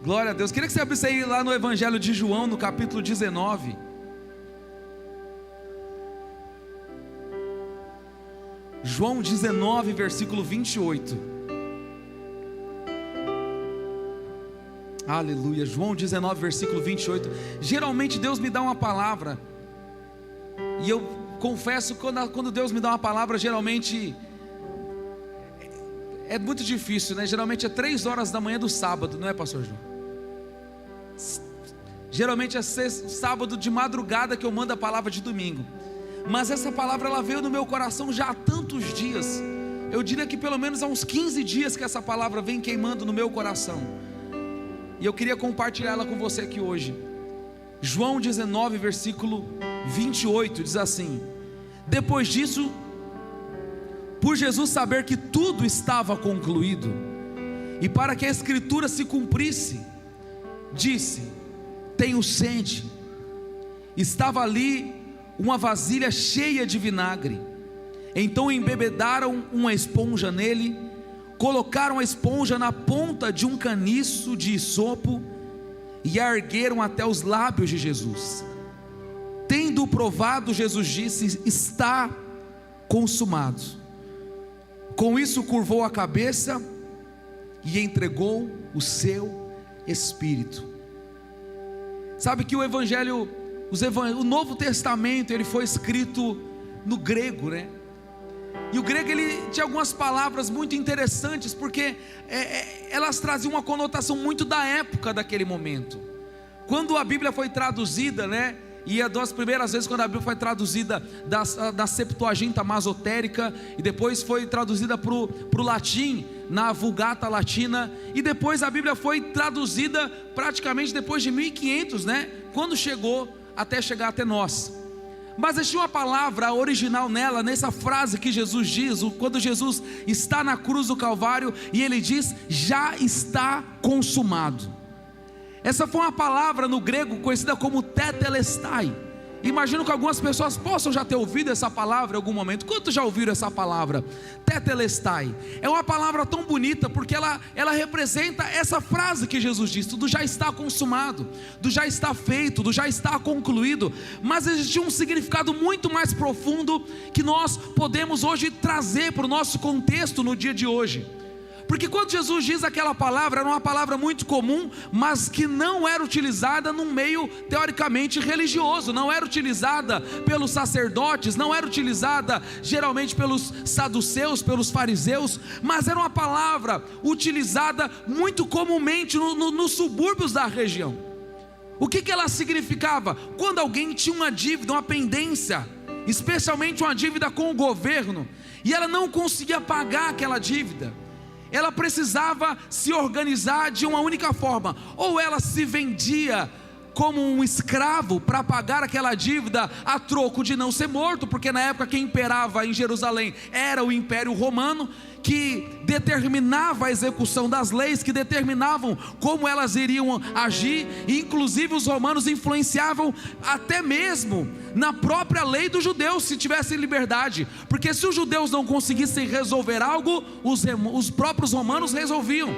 Glória a Deus. Queria que você abrisse aí lá no Evangelho de João, no capítulo 19. João 19, versículo 28. Aleluia. João 19, versículo 28. Geralmente Deus me dá uma palavra, e eu confesso, quando Deus me dá uma palavra, geralmente é muito difícil, né? Geralmente é 3 horas da manhã do sábado, não é, pastor João? Geralmente é sábado de madrugada que eu mando a palavra de domingo. Mas essa palavra, ela veio no meu coração já há tantos dias. Eu diria que pelo menos há uns 15 dias que essa palavra vem queimando no meu coração, e eu queria compartilhar ela com você aqui hoje. João 19, versículo 28, diz assim: depois disso, por Jesus saber que tudo estava concluído, e para que a escritura se cumprisse, disse: tenho sede. Estava ali uma vasilha cheia de vinagre. Então embebedaram uma esponja nele, colocaram a esponja na ponta de um caniço de isopo e a ergueram até os lábios de Jesus. Tendo provado, Jesus disse: está consumado. Com isso curvou a cabeça e entregou o seu espírito. Sabe que o Novo Testamento, ele foi escrito no grego, né? E o grego, ele tinha algumas palavras muito interessantes, porque elas traziam uma conotação muito da época daquele momento. Quando a Bíblia foi traduzida, né? E é das primeiras vezes quando a Bíblia foi traduzida da Septuaginta Masotérica, e depois foi traduzida para o latim, na Vulgata Latina, e depois a Bíblia foi traduzida praticamente depois de 1500, né? Quando até chegar até nós. Mas existia uma palavra original nela, nessa frase que Jesus diz, quando Jesus está na cruz do Calvário, e ele diz: já está consumado. Essa foi uma palavra no grego conhecida como tetelestai. Imagino que algumas pessoas possam já ter ouvido essa palavra em algum momento. Quantos já ouviram essa palavra? Tetelestai. É uma palavra tão bonita, porque ela representa essa frase que Jesus disse, do já está consumado, do já está feito, do já está concluído. Mas existia um significado muito mais profundo, que nós podemos hoje trazer para o nosso contexto no dia de hoje. Porque quando Jesus diz aquela palavra, era uma palavra muito comum, mas que não era utilizada num meio teoricamente religioso, não era utilizada pelos sacerdotes, não era utilizada geralmente pelos saduceus, pelos fariseus, mas era uma palavra utilizada muito comumente nos subúrbios da região. O que ela significava? Quando alguém tinha uma dívida, uma pendência, especialmente uma dívida com o governo, e ela não conseguia pagar aquela dívida, ela precisava se organizar de uma única forma: ou ela se vendia como um escravo para pagar aquela dívida a troco de não ser morto, porque na época quem imperava em Jerusalém era o Império Romano, que determinava a execução das leis, que determinavam como elas iriam agir, e inclusive os romanos influenciavam até mesmo na própria lei dos judeus, se tivessem liberdade, porque se os judeus não conseguissem resolver algo, os próprios romanos resolviam.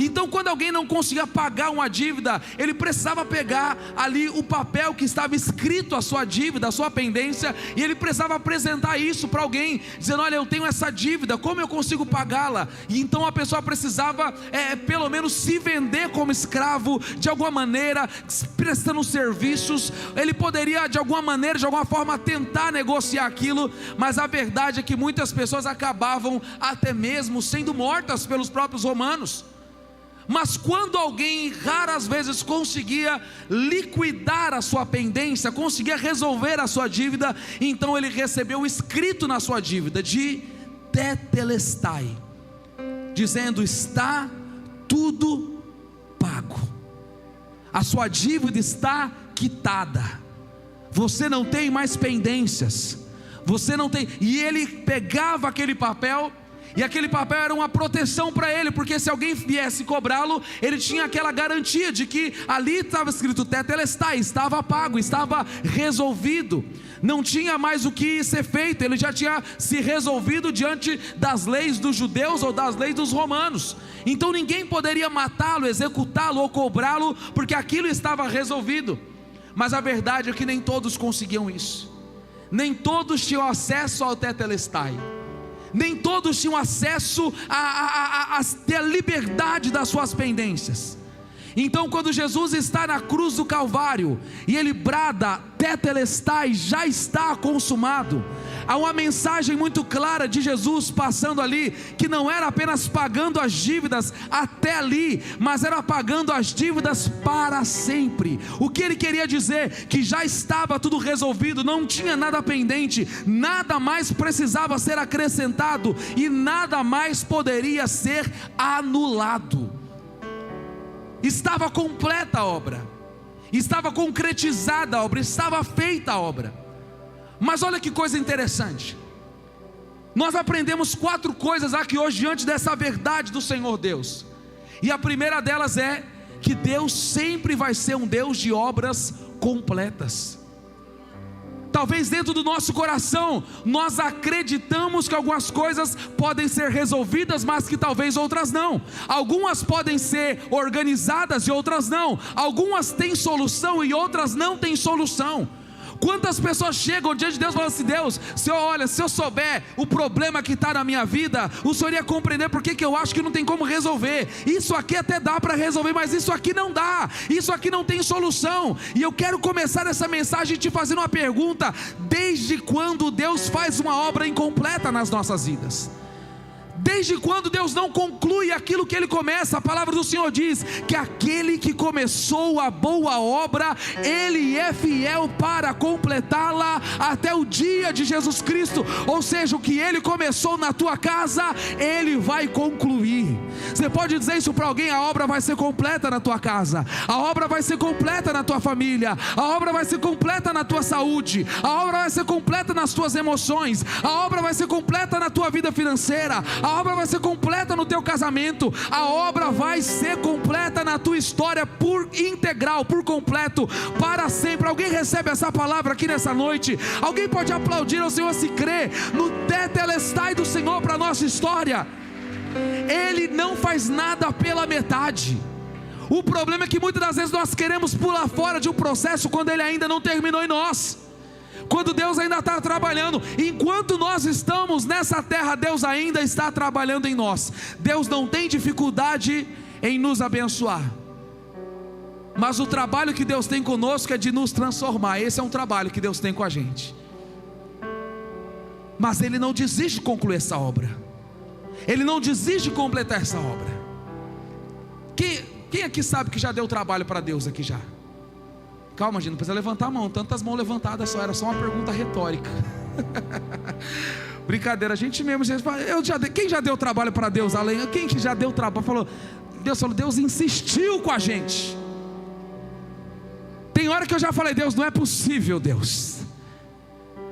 Então, quando alguém não conseguia pagar uma dívida, ele precisava pegar ali o papel que estava escrito a sua dívida, a sua pendência, e ele precisava apresentar isso para alguém, dizendo: olha, eu tenho essa dívida, como eu consigo pagá-la? E então a pessoa precisava pelo menos se vender como escravo, de alguma maneira, prestando serviços. Ele poderia de alguma maneira, de alguma forma, tentar negociar aquilo, mas a verdade é que muitas pessoas acabavam até mesmo sendo mortas pelos próprios romanos. Mas quando alguém raras vezes conseguia liquidar a sua pendência, conseguia resolver a sua dívida, então ele recebeu escrito na sua dívida de tetelestai, dizendo: está tudo pago, a sua dívida está quitada, você não tem mais pendências, você não tem. E ele pegava aquele papel E aquele papel era uma proteção para ele, porque se alguém viesse cobrá-lo, ele tinha aquela garantia de que ali estava escrito tetelestai, estava pago, estava resolvido, não tinha mais o que ser feito, ele já tinha se resolvido diante das leis dos judeus ou das leis dos romanos. Então ninguém poderia matá-lo, executá-lo ou cobrá-lo, porque aquilo estava resolvido. Mas a verdade é que nem todos conseguiam isso, nem todos tinham acesso ao tetelestai, nem todos tinham acesso a ter a liberdade das suas pendências. Então quando Jesus está na cruz do Calvário, e ele brada, tetelestai, já está consumado, há uma mensagem muito clara de Jesus passando ali, que não era apenas pagando as dívidas até ali, mas era pagando as dívidas para sempre. O que ele queria dizer? Que já estava tudo resolvido, não tinha nada pendente, nada mais precisava ser acrescentado, e nada mais poderia ser anulado. Estava completa a obra, estava concretizada a obra, estava feita a obra. Mas olha que coisa interessante, nós aprendemos 4 coisas aqui hoje diante dessa verdade do Senhor Deus. E a primeira delas é que Deus sempre vai ser um Deus de obras completas. Talvez dentro do nosso coração nós acreditamos que algumas coisas podem ser resolvidas, mas que talvez outras não. Algumas podem ser organizadas e outras não. Algumas têm solução e outras não têm solução. Quantas pessoas chegam diante de Deus e falam assim: Deus, Senhor, olha, se eu souber o problema que está na minha vida, o Senhor ia compreender porque que eu acho que não tem como resolver. Isso aqui até dá para resolver, mas isso aqui não dá, isso aqui não tem solução. E eu quero começar essa mensagem te fazendo uma pergunta: desde quando Deus faz uma obra incompleta nas nossas vidas? Desde quando Deus não conclui aquilo que Ele começa? A palavra do Senhor diz que aquele que começou a boa obra, Ele é fiel para completá-la até o dia de Jesus Cristo. Ou seja, o que Ele começou na tua casa, Ele vai concluir. Você pode dizer isso para alguém: a obra vai ser completa na tua casa, a obra vai ser completa na tua família, a obra vai ser completa na tua saúde, a obra vai ser completa nas tuas emoções, a obra vai ser completa na tua vida financeira, a obra vai ser completa no teu casamento, a obra vai ser completa na tua história por integral, por completo, para sempre. Alguém recebe essa palavra aqui nessa noite? Alguém pode aplaudir ao Senhor se crê no tetelestai do Senhor para a nossa história? Ele não faz nada pela metade. O problema é que muitas das vezes nós queremos pular fora de um processo quando ele ainda não terminou em nós, quando Deus ainda está trabalhando. Enquanto nós estamos nessa terra, Deus ainda está trabalhando em nós. Deus não tem dificuldade em nos abençoar, mas o trabalho que Deus tem conosco é de nos transformar. Esse é um trabalho que Deus tem com a gente. Mas Ele não desiste de concluir essa obra, Ele não desiste de completar essa obra. Quem aqui sabe que já deu trabalho para Deus aqui já? Calma, gente, não precisa levantar a mão, tantas mãos levantadas só, era só uma pergunta retórica. Brincadeira, a gente mesmo, quem já deu trabalho para Deus? Além, quem que já deu trabalho? Deus insistiu com a gente. Tem hora que eu já falei: Deus, não é possível, Deus,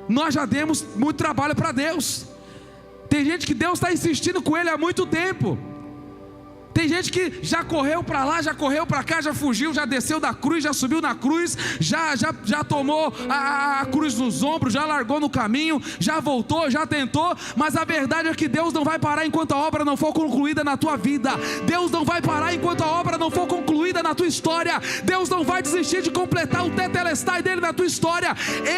nós já demos muito trabalho para Deus. Tem gente que Deus está insistindo com ele há muito tempo. Tem gente que já correu para lá, já correu para cá, já fugiu, já desceu da cruz, já subiu na cruz, já tomou a cruz nos ombros, já largou no caminho, já voltou, já tentou. Mas a verdade é que Deus não vai parar enquanto a obra não for concluída na tua vida. Deus não vai parar enquanto a obra não for concluída na tua história. Deus não vai desistir de completar o tetelestai dele na tua história.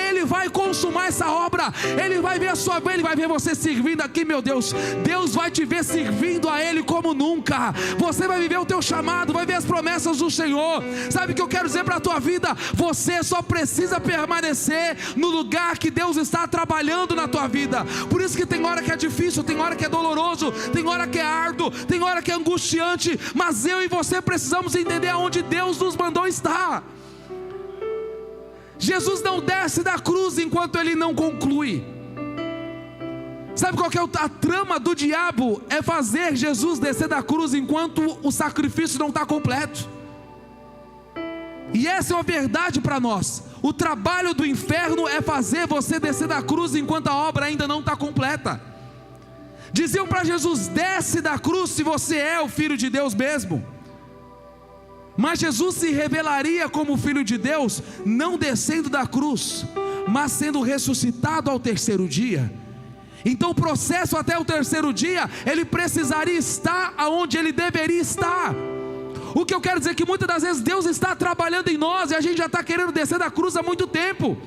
Ele vai consumar essa obra. Ele vai ver a sua vida, Ele vai ver você servindo aqui, meu Deus. Deus vai te ver servindo a Ele como nunca. Você vai viver o teu chamado, vai ver as promessas do Senhor. Sabe o que eu quero dizer para a tua vida? Você só precisa permanecer no lugar que Deus está trabalhando na tua vida. Por isso que tem hora que é difícil, tem hora que é doloroso, tem hora que é árduo, tem hora que é angustiante, mas eu e você precisamos entender aonde Deus nos mandou estar. Jesus não desce da cruz enquanto Ele não conclui. Sabe qual que é a trama do diabo? É fazer Jesus descer da cruz enquanto o sacrifício não está completo. E essa é uma verdade para nós. O trabalho do inferno é fazer você descer da cruz enquanto a obra ainda não está completa. Diziam para Jesus: desce da cruz se você é o Filho de Deus mesmo. Mas Jesus se revelaria como Filho de Deus, não descendo da cruz, mas sendo ressuscitado ao terceiro dia. Então o processo até o terceiro dia, ele precisaria estar aonde ele deveria estar. O que eu quero dizer é que muitas das vezes Deus está trabalhando em nós e a gente já está querendo descer da cruz há muito tempo.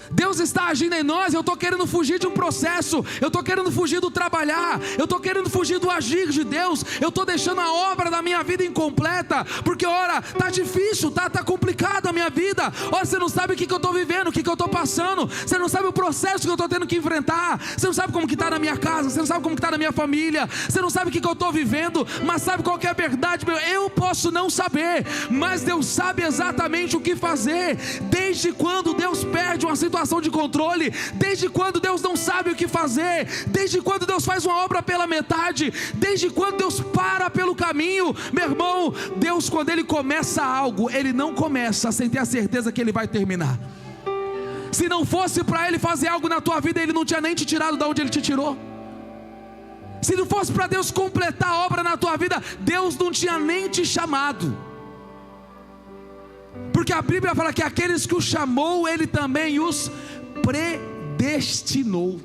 Deus está agindo em nós, eu estou querendo fugir de um processo, eu estou querendo fugir do trabalhar, eu estou querendo fugir do agir de Deus, eu estou deixando a obra da minha vida incompleta, porque ora, está difícil, está complicado a minha vida, ora, você não sabe o que eu estou vivendo, o que eu estou passando, você não sabe o processo que eu estou tendo que enfrentar, você não sabe como que está na minha casa, você não sabe como que está na minha família, você não sabe o que eu estou vivendo, mas sabe qual que é a verdade? Eu posso não saber, mas Deus sabe exatamente o que fazer. Desde quando Deus perde uma situação de controle, desde quando Deus não sabe o que fazer, desde quando Deus faz uma obra pela metade, desde quando Deus para pelo caminho, meu irmão, Deus, quando Ele começa algo, Ele não começa sem ter a certeza que Ele vai terminar. Se não fosse para Ele fazer algo na tua vida, Ele não tinha nem te tirado de onde Ele te tirou. Se não fosse para Deus completar a obra na tua vida, Deus não tinha nem te chamado. Porque a Bíblia fala que aqueles que o chamou, Ele também os predestinou.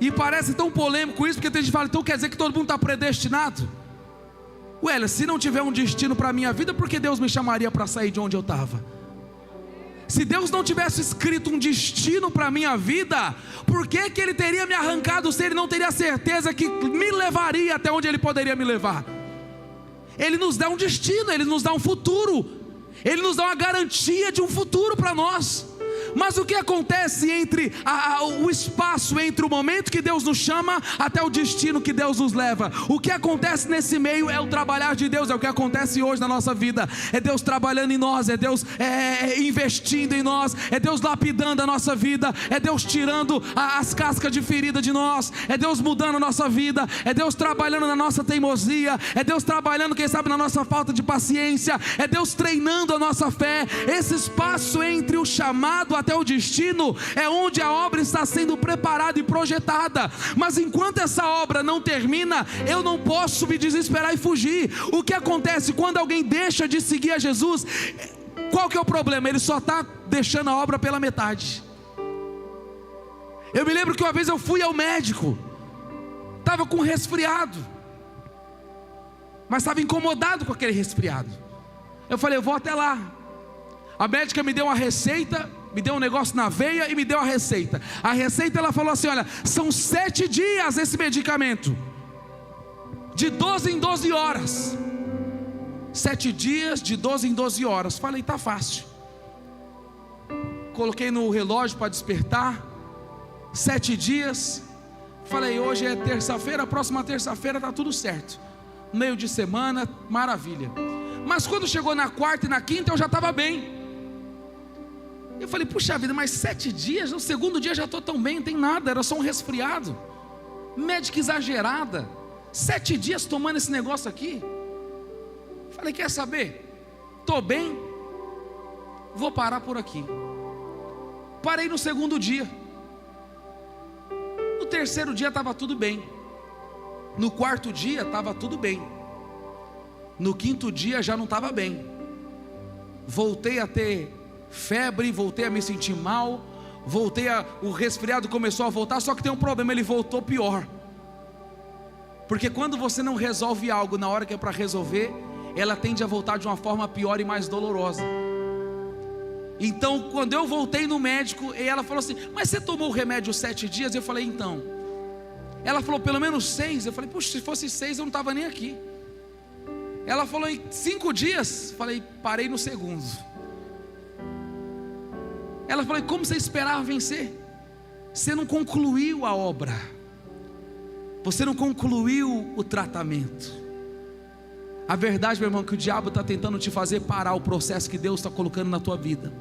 E parece tão polêmico isso, porque tem gente que fala: então quer dizer que todo mundo está predestinado? Ué, se não tiver um destino para a minha vida, por que Deus me chamaria para sair de onde eu estava? Se Deus não tivesse escrito um destino para a minha vida, por que Ele teria me arrancado se Ele não teria certeza que me levaria até onde Ele poderia me levar? Ele nos dá um destino, Ele nos dá um futuro, Ele nos dá uma garantia de um futuro para nós. Mas o que acontece entre o espaço entre o momento que Deus nos chama até o destino que Deus nos leva? O que acontece nesse meio é o trabalhar de Deus, é o que acontece hoje na nossa vida. É Deus trabalhando em nós, é Deus investindo em nós, é Deus lapidando a nossa vida, é Deus tirando as cascas de ferida de nós, é Deus mudando a nossa vida, é Deus trabalhando na nossa teimosia, é Deus trabalhando, quem sabe, na nossa falta de paciência, é Deus treinando a nossa fé. Esse espaço entre o chamado até o destino é onde a obra está sendo preparada e projetada. Mas enquanto essa obra não termina, eu não posso me desesperar e fugir. O que acontece quando alguém deixa de seguir a Jesus? Qual que é o problema? Ele só está deixando a obra pela metade. Eu me lembro que uma vez eu fui ao médico, estava com resfriado, mas estava incomodado com aquele resfriado. Eu falei: eu vou até lá. A médica me deu uma receita, me deu um negócio na veia e me deu a receita. A receita, ela falou assim: olha, são 7 dias esse medicamento, de 12 em 12 horas. 7 dias, de 12 em 12 horas. Falei: tá fácil. Coloquei no relógio para despertar. 7 dias. Falei: hoje é terça-feira, próxima terça-feira está tudo certo. Meio de semana, maravilha. Mas quando chegou na quarta e na quinta, eu já estava bem. Eu falei: puxa vida, mas 7 dias, no segundo dia já estou tão bem, não tem nada, era só um resfriado. Médica exagerada, 7 dias tomando esse negócio aqui. Falei: quer saber? Estou bem, vou parar por aqui. Parei no segundo dia. No terceiro dia estava tudo bem. No quarto dia estava tudo bem. No quinto dia já não estava bem. Voltei a ter febre, voltei a me sentir mal, o resfriado começou a voltar. Só que tem um problema, ele voltou pior. Porque quando você não resolve algo na hora que é para resolver, ela tende a voltar de uma forma pior e mais dolorosa. Então quando eu voltei no médico, e ela falou assim: mas você tomou o remédio 7 dias? Eu falei: então. Ela falou: pelo menos 6. Eu falei: puxa, se fosse 6 eu não estava nem aqui. Ela falou: em 5 dias. Falei: parei no segundo. Ela falou: como você esperava vencer? Você não concluiu a obra, você não concluiu o tratamento. A verdade, meu irmão, é que o diabo está tentando te fazer parar o processo que Deus está colocando na tua vida.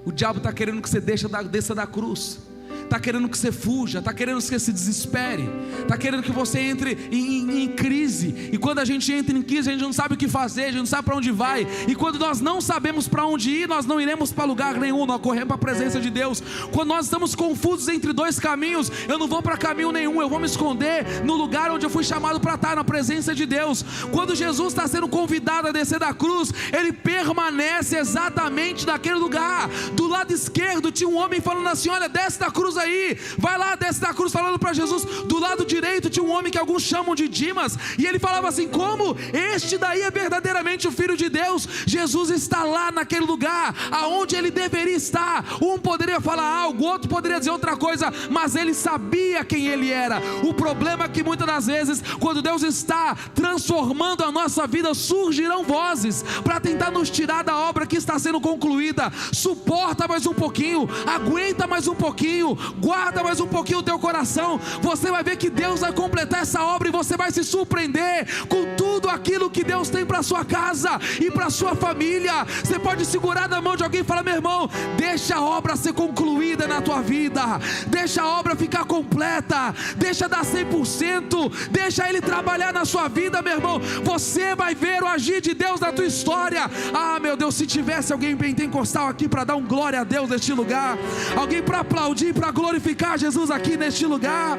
O diabo está querendo que você desça da cruz, está querendo que você fuja, está querendo que você se desespere, está querendo que você entre em crise. E quando a gente entra em crise, a gente não sabe o que fazer, a gente não sabe para onde vai. E quando nós não sabemos para onde ir, nós não iremos para lugar nenhum, nós corremos para a presença de Deus. Quando nós estamos confusos entre dois caminhos, eu não vou para caminho nenhum, eu vou me esconder no lugar onde eu fui chamado para estar, na presença de Deus. Quando Jesus está sendo convidado a descer da cruz, ele permanece exatamente naquele lugar. Do lado esquerdo tinha um homem falando assim: olha, desce da cruz aí, vai lá, desce da cruz, falando para Jesus. Do lado direito tinha um homem que alguns chamam de Dimas, e ele falava assim: como? Este daí é verdadeiramente o Filho de Deus. Jesus está lá naquele lugar, aonde ele deveria estar. Um poderia falar algo, outro poderia dizer outra coisa, mas ele sabia quem ele era. O problema é que muitas das vezes, quando Deus está transformando a nossa vida, surgirão vozes para tentar nos tirar da obra que está sendo concluída. Suporta mais um pouquinho, aguenta mais um pouquinho, guarda mais um pouquinho o teu coração. Você vai ver que Deus vai completar essa obra e você vai se surpreender com tudo aquilo que Deus tem para sua casa e para sua família. Você pode segurar na mão de alguém e falar: meu irmão, deixa a obra ser concluída na tua vida, deixa a obra ficar completa, deixa dar 100%, deixa Ele trabalhar na sua vida, meu irmão. Você vai ver o agir de Deus na tua história. Ah, meu Deus, se tivesse alguém pentecostal aqui para dar um glória a Deus neste lugar, alguém para aplaudir, para glorificar Jesus aqui neste lugar.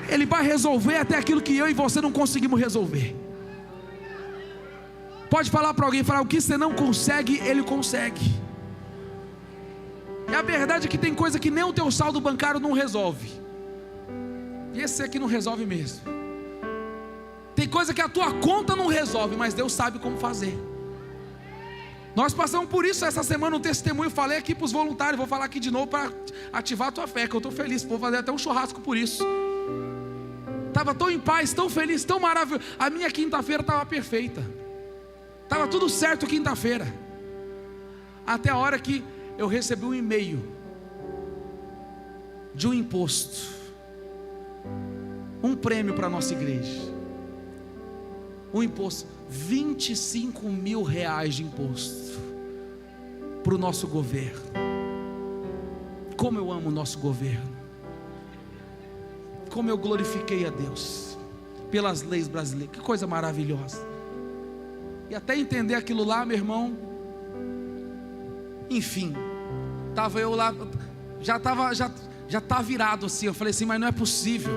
Ele vai resolver até aquilo que eu e você não conseguimos resolver. Pode falar para alguém, falar: o que você não consegue, Ele consegue. E a verdade é que tem coisa que nem o teu saldo bancário não resolve. E esse aqui não resolve mesmo. Tem coisa que a tua conta não resolve, mas Deus sabe como fazer. Nós passamos por isso essa semana, um testemunho. Falei aqui para os voluntários, vou falar aqui de novo para ativar a tua fé, que eu estou feliz, vou fazer até um churrasco por isso. Estava tão em paz, tão feliz, tão maravilhoso. A minha quinta-feira estava perfeita, estava tudo certo quinta-feira, até a hora que eu recebi um e-mail de um imposto, um prêmio para a nossa igreja. Um imposto, 25 mil reais de imposto para o nosso governo. Como eu amo o nosso governo, como eu glorifiquei a Deus pelas leis brasileiras, que coisa maravilhosa. E até entender aquilo lá, meu irmão, enfim, estava eu lá, já tá virado assim. Eu falei assim: mas não é possível,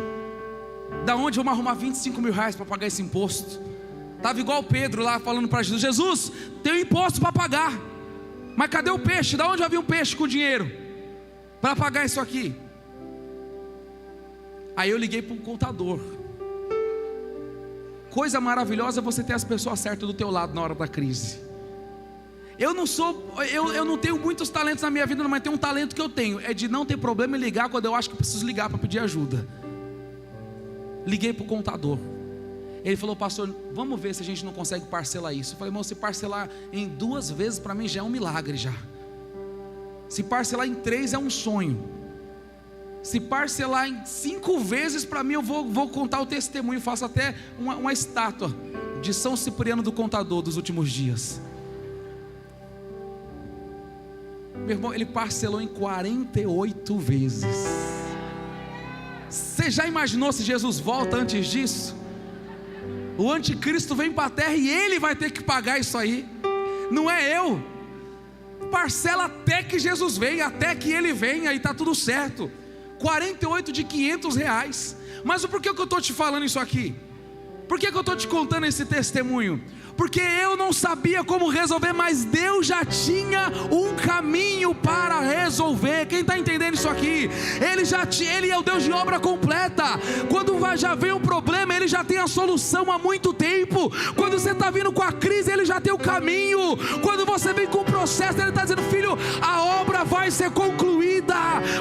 da onde vamos arrumar 25 mil reais para pagar esse imposto? Estava igual Pedro lá falando para Jesus: Jesus, tem um imposto para pagar, mas cadê o peixe? Da onde vai vir um peixe com dinheiro para pagar isso aqui? Aí eu liguei para um contador. Coisa maravilhosa é você ter as pessoas certas do teu lado na hora da crise. Eu não tenho muitos talentos na minha vida, mas tem um talento que eu tenho, é de não ter problema em ligar quando eu acho que eu preciso ligar para pedir ajuda. Liguei para o contador. Ele falou: pastor, vamos ver se a gente não consegue parcelar isso. Eu falei: irmão, se parcelar em 2 vezes para mim já é um milagre já. Se parcelar em 3 é um sonho. Se parcelar em 5 vezes para mim, eu vou contar o testemunho. Faço até uma estátua de São Cipriano do Contador dos últimos dias. Meu irmão, ele parcelou em 48 vezes. Você já imaginou se Jesus volta antes disso? O anticristo vem para a terra e ele vai ter que pagar isso aí, não é eu. Parcela até que Jesus venha, até que ele venha, e está tudo certo. 48 de 500 reais. Mas por que eu estou te falando isso aqui? Por que eu estou te contando esse testemunho? Porque eu não sabia como resolver, mas Deus já tinha um caminho para resolver. Quem está entendendo isso aqui? Ele é o Deus de obra completa. Quando já vem um problema, Ele já tem a solução há muito tempo. Quando você está vindo com a crise, Ele já tem o caminho. Quando você vem com o processo, Ele está dizendo: filho, a obra vai ser concluída.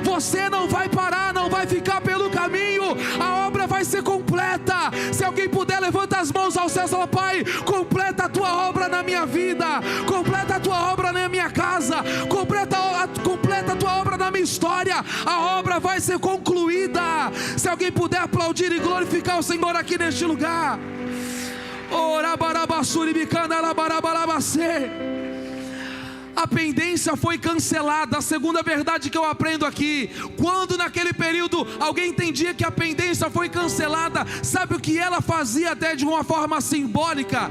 Você não vai parar, não vai ficar pelo caminho. A obra vai ser completa. Se alguém puder, levanta as mãos ao céu e fala: Pai, completa a tua obra na minha vida, completa a tua obra na minha casa, completa a tua obra na minha história. A obra vai ser concluída. Se alguém puder aplaudir e glorificar o Senhor aqui neste lugar. A pendência foi cancelada. A segunda verdade que eu aprendo aqui: quando naquele período alguém entendia que a pendência foi cancelada, sabe o que ela fazia até de uma forma simbólica?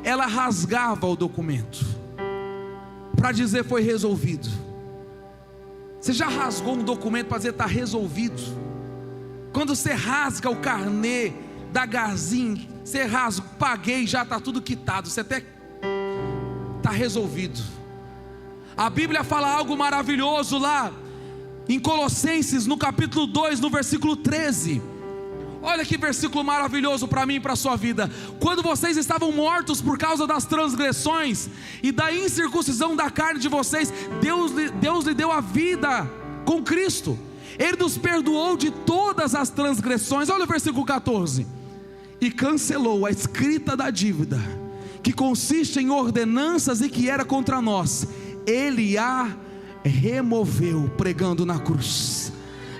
Ela rasgava o documento para dizer foi resolvido. Você já rasgou um documento para dizer está resolvido? Quando você rasga o carnê da Garzin, você rasga, paguei, já está tudo quitado, você até está resolvido. A Bíblia fala algo maravilhoso lá em Colossenses, no capítulo 2, no versículo 13. Olha que versículo maravilhoso para mim e para a sua vida. Quando vocês estavam mortos por causa das transgressões e da incircuncisão da carne de vocês, Deus lhe deu a vida com Cristo. Ele nos perdoou de todas as transgressões. Olha o versículo 14. E cancelou a escrita da dívida, que consiste em ordenanças e que era contra nós. Ele a removeu pregando na cruz.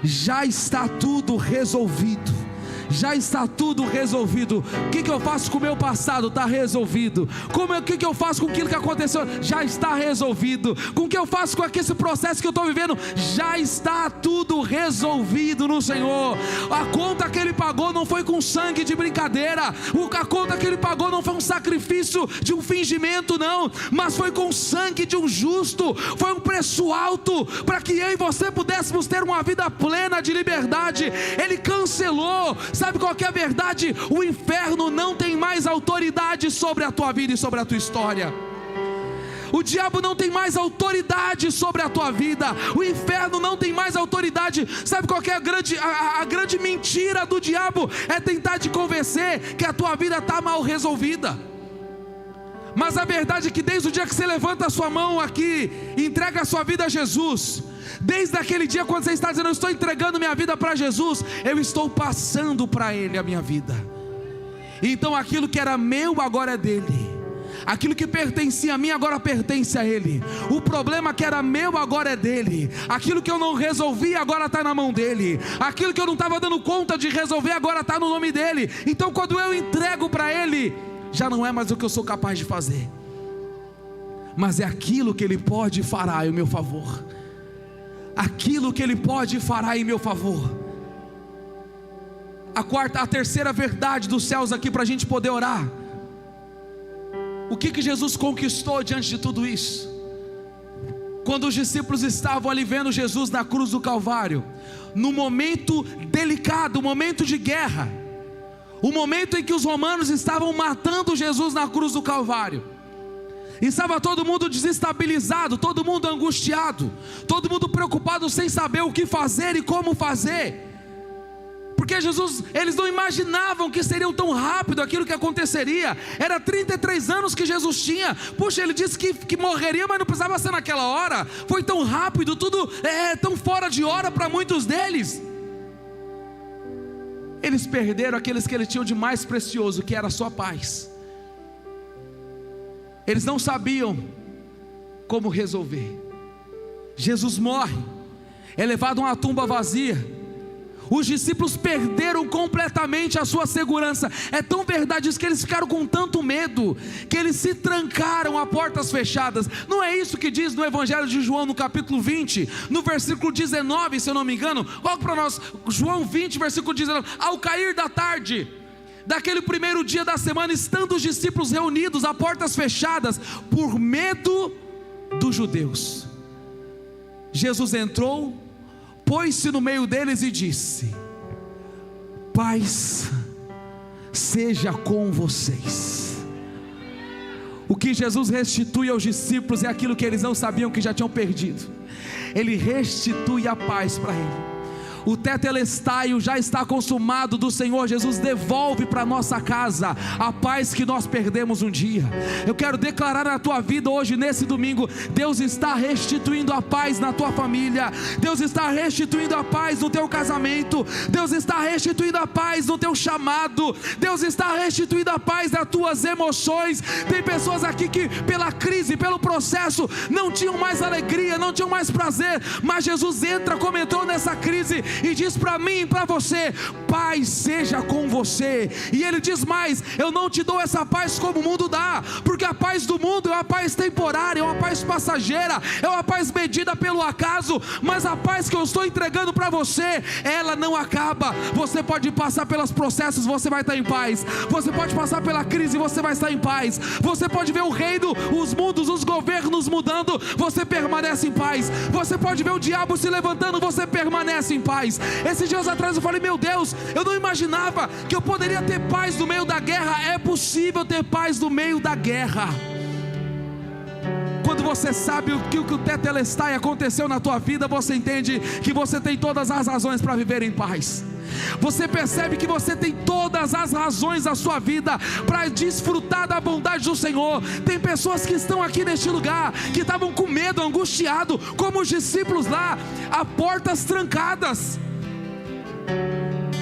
Já está tudo resolvido. Já está tudo resolvido. O que eu faço com o meu passado? Está resolvido. O que eu faço com aquilo que aconteceu? Já está resolvido. Com o que eu faço com esse processo que eu estou vivendo? Já está tudo resolvido no Senhor. A conta que Ele pagou não foi com sangue de brincadeira. A conta que Ele pagou não foi um sacrifício de um fingimento, não, mas foi com o sangue de um justo. Foi um preço alto para que eu e você pudéssemos ter uma vida plena de liberdade. Ele cancelou. Sabe qual que é a verdade? O inferno não tem mais autoridade sobre a tua vida e sobre a tua história. O diabo não tem mais autoridade sobre a tua vida. O inferno não tem mais autoridade. Sabe qual que é a grande mentira do diabo? É tentar te convencer que a tua vida está mal resolvida. Mas a verdade é que desde o dia que você levanta a sua mão aqui, entrega a sua vida a Jesus, desde aquele dia quando você está dizendo eu estou entregando minha vida para Jesus, eu estou passando para Ele a minha vida. Então aquilo que era meu agora é dele. Aquilo que pertencia a mim agora pertence a Ele. O problema que era meu agora é dele. Aquilo que eu não resolvi agora está na mão dele. Aquilo que eu não estava dando conta de resolver agora está no nome dele. Então quando eu entrego para Ele, já não é mais o que eu sou capaz de fazer, mas é aquilo que Ele pode e fará em meu favor. Aquilo que Ele pode e fará em meu favor. A terceira verdade dos céus aqui para a gente poder orar. O que Jesus conquistou diante de tudo isso? Quando os discípulos estavam ali vendo Jesus na cruz do Calvário, no momento delicado, momento de guerra, o momento em que os romanos estavam matando Jesus na cruz do Calvário, estava todo mundo desestabilizado, todo mundo angustiado, todo mundo preocupado sem saber o que fazer e como fazer, porque eles não imaginavam que seria tão rápido aquilo que aconteceria. Era 33 anos que Jesus tinha. Puxa, ele disse que morreria, mas não precisava ser naquela hora. Foi tão rápido, tudo tão fora de hora para muitos deles. Eles perderam aqueles que eles tinham de mais precioso, que era a sua paz. Eles não sabiam como resolver. Jesus morre, é levado a uma tumba vazia. Os discípulos perderam completamente a sua segurança. É tão verdade isso que eles ficaram com tanto medo, que eles se trancaram a portas fechadas. Não é isso que diz no Evangelho de João, no capítulo 20, no versículo 19, se eu não me engano? Coloca para nós, João 20, versículo 19. Ao cair da tarde daquele primeiro dia da semana, estando os discípulos reunidos a portas fechadas, por medo dos judeus, Jesus entrou, pôs-se no meio deles e disse: paz seja com vocês. O que Jesus restitui aos discípulos é aquilo que eles não sabiam que já tinham perdido. Ele restitui a paz para eles. O tetelestai já está consumado do Senhor Jesus, devolve para nossa casa a paz que nós perdemos um dia. Eu quero declarar na tua vida hoje, nesse domingo, Deus está restituindo a paz na tua família, Deus está restituindo a paz no teu casamento, Deus está restituindo a paz no teu chamado, Deus está restituindo a paz nas tuas emoções. Tem pessoas aqui que pela crise, pelo processo, não tinham mais alegria, não tinham mais prazer, mas Jesus entra como entrou nessa crise e diz para mim e para você: paz seja com você. E ele diz mais: eu não te dou essa paz como o mundo dá, porque a paz do mundo é uma paz temporária, é uma paz passageira, é uma paz medida pelo acaso, mas a paz que eu estou entregando para você, ela não acaba. Você pode passar pelos processos, você vai estar em paz. Você pode passar pela crise, você vai estar em paz. Você pode ver o reino, os mundos, os governos mudando, você permanece em paz. Você pode ver o diabo se levantando, você permanece em paz. Esses dias atrás eu falei: meu Deus, eu não imaginava que eu poderia ter paz no meio da guerra. É possível ter paz no meio da guerra. Quando você sabe o que o Tetelestai aconteceu na tua vida, você entende que você tem todas as razões para viver em paz. Você percebe que você tem todas as razões da sua vida para desfrutar da bondade do Senhor. Tem pessoas que estão aqui neste lugar, que estavam com medo, angustiado, como os discípulos lá, a portas trancadas,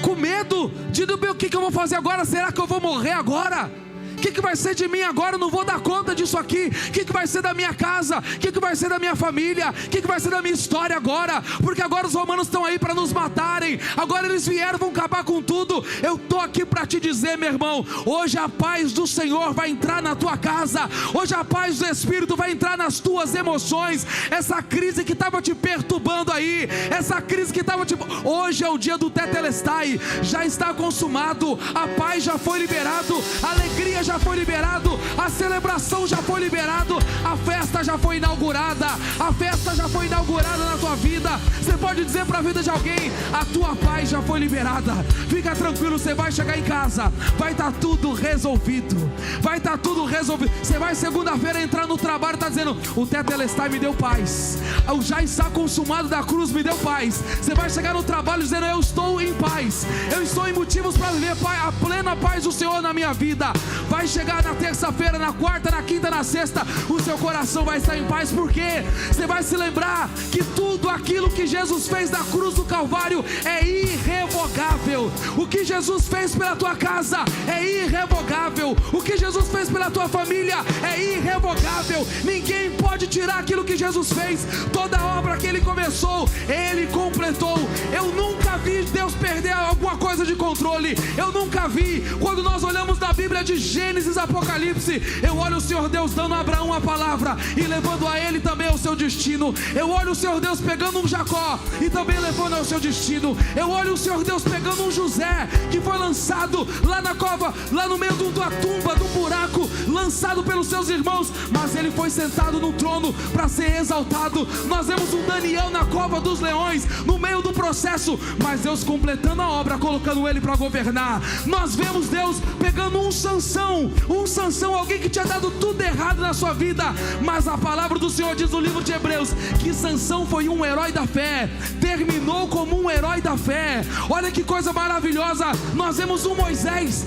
com medo de o que eu vou fazer agora? Será que eu vou morrer agora? O que vai ser de mim agora? Eu não vou dar conta disso aqui. O que vai ser da minha casa? O que vai ser da minha família? O que vai ser da minha história agora? Porque agora os romanos estão aí para nos matarem. Agora eles vieram, vão acabar com tudo. Eu estou aqui para te dizer, meu irmão, hoje a paz do Senhor vai entrar na tua casa. Hoje a paz do Espírito vai entrar nas tuas emoções. Essa crise que estava te perturbando aí, essa crise que estava te... Hoje é o dia do Tetelestai. Já está consumado. A paz já foi liberado. A alegria já foi liberado, a celebração já foi liberado, a festa já foi inaugurada, a festa já foi inaugurada na tua vida. Você pode dizer para a vida de alguém: a tua paz já foi liberada. Fica tranquilo, você vai chegar em casa, vai estar tudo resolvido, vai estar tudo resolvido. Você vai segunda-feira entrar no trabalho e está dizendo: o Tetelestai me deu paz, o já está consumado da cruz me deu paz. Você vai chegar no trabalho dizendo: eu estou em paz, eu estou em motivos para viver a plena paz do Senhor na minha vida. Vai chegar na terça-feira, na quarta, na quinta, na sexta, o seu coração vai estar em paz. Por quê? Você vai se lembrar que tudo aquilo que Jesus fez na cruz do Calvário é irrevogável. O que Jesus fez pela tua casa é irrevogável. O que Jesus fez pela tua família é irrevogável. Ninguém pode tirar aquilo que Jesus fez. Toda a obra que Ele começou, Ele completou. Eu nunca vi Deus perder alguma coisa de controle. Eu nunca vi. Quando nós olhamos na Bíblia de Gênesis, Apocalipse, eu olho o Senhor Deus dando a Abraão a palavra e levando a ele também ao seu destino. Eu olho o Senhor Deus pegando um Jacó e também levando ao seu destino. Eu olho o Senhor Deus pegando um José que foi lançado lá na cova, lá no meio da tumba, do buraco, lançado pelos seus irmãos, mas ele foi sentado no trono para ser exaltado. Nós vemos um Daniel na cova dos leões, no meio do processo, mas Deus completando a obra, colocando ele para governar. Nós vemos Deus pegando um Sansão, alguém que tinha dado tudo errado na sua vida, mas a palavra do Senhor diz no livro de Hebreus que Sansão foi um herói da fé, terminou como um herói da fé. Olha que coisa maravilhosa. Nós vemos um Moisés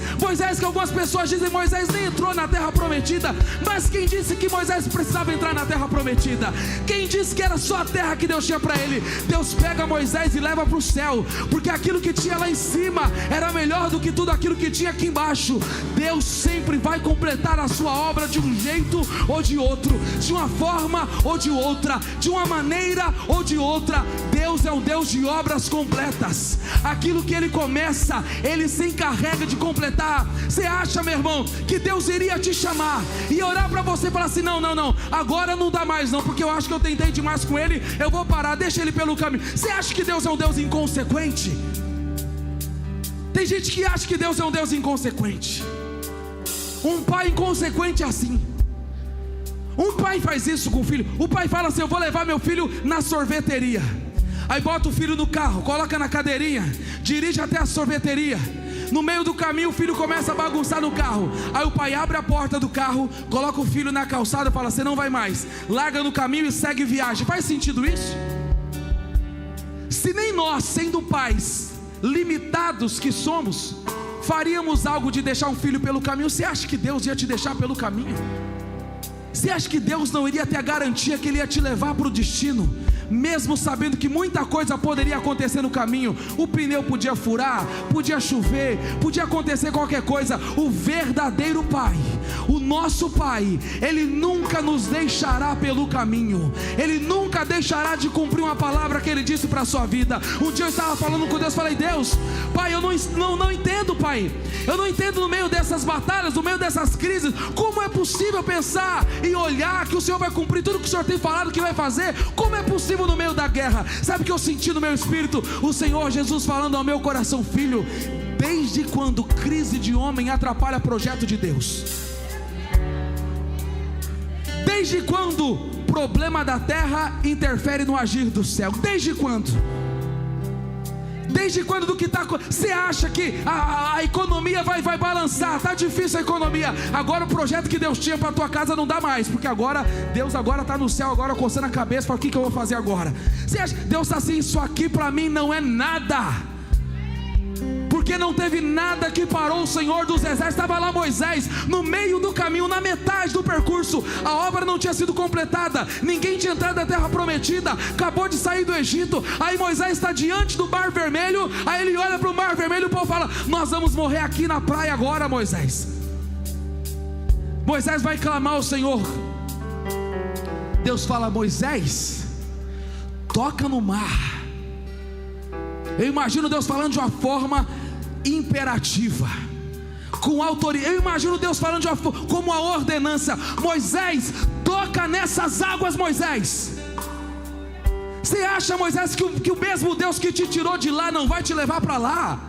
que algumas pessoas dizem: Moisés nem entrou na terra prometida. Mas quem disse que Moisés precisava entrar na terra prometida? Quem disse que era só a terra que Deus tinha para ele? Deus pega Moisés e leva para o céu, porque aquilo que tinha lá em cima era melhor do que tudo aquilo que tinha aqui embaixo. Deus sempre vai completar a sua obra de um jeito ou de outro, de uma forma ou de outra, de uma maneira ou de outra. Deus é um Deus de obras completas. Aquilo que Ele começa, Ele se encarrega de completar. Você acha, meu irmão, que Deus iria te chamar e orar para você e falar assim: não, agora não dá mais não, porque eu acho que eu tentei demais com Ele, eu vou parar, deixa Ele pelo caminho. Você acha que Deus é um Deus inconsequente? Tem gente que acha que Deus é um Deus inconsequente. Um pai inconsequente é assim. Um pai faz isso com o filho. O pai fala assim: eu vou levar meu filho na sorveteria. Aí bota o filho no carro, coloca na cadeirinha, dirige até a sorveteria. No meio do caminho o filho começa a bagunçar no carro. Aí o pai abre a porta do carro, coloca o filho na calçada e fala: você não vai mais. Larga no caminho e segue viagem. Faz sentido isso? Se nem nós, sendo pais limitados que somos, faríamos algo de deixar um filho pelo caminho, você acha que Deus ia te deixar pelo caminho? Você acha que Deus não iria ter a garantia que Ele ia te levar para o destino? Mesmo sabendo que muita coisa poderia acontecer no caminho. O pneu podia furar, podia chover, podia acontecer qualquer coisa. O verdadeiro pai, o nosso Pai, Ele nunca nos deixará pelo caminho, Ele nunca deixará de cumprir uma palavra que Ele disse para a sua vida. Um dia eu estava falando com Deus, falei: Deus, Pai, eu não entendo, Pai, eu não entendo no meio dessas batalhas, no meio dessas crises, como é possível pensar e olhar que o Senhor vai cumprir tudo que o Senhor tem falado que vai fazer? Como é possível no meio da guerra? Sabe o que eu senti no meu espírito? O Senhor Jesus falando ao meu coração: filho, desde quando crise de homem atrapalha projeto de Deus? Desde quando problema da terra interfere no agir do céu? Desde quando? Desde quando do que está... Você acha que a economia vai balançar? Está difícil a economia. Agora o projeto que Deus tinha para a tua casa não dá mais, porque agora Deus está no céu, agora coçando a cabeça, fala: o que eu vou fazer agora? Você acha? Deus está assim: isso aqui para mim não é nada. Porque não teve nada que parou o Senhor dos Exércitos. Estava lá Moisés, no meio do caminho, na metade do percurso, a obra não tinha sido completada, ninguém tinha entrado na terra prometida, acabou de sair do Egito. Aí Moisés está diante do Mar Vermelho, aí ele olha para o Mar Vermelho e o povo fala: nós vamos morrer aqui na praia agora, Moisés. Moisés vai clamar ao Senhor. Deus fala: Moisés, toca no mar. Eu imagino Deus falando de uma forma imperativa, com autoridade. Eu imagino Deus falando de como uma ordenança: Moisés, toca nessas águas, Moisés. Você acha, Moisés, que o mesmo Deus que te tirou de lá não vai te levar para lá?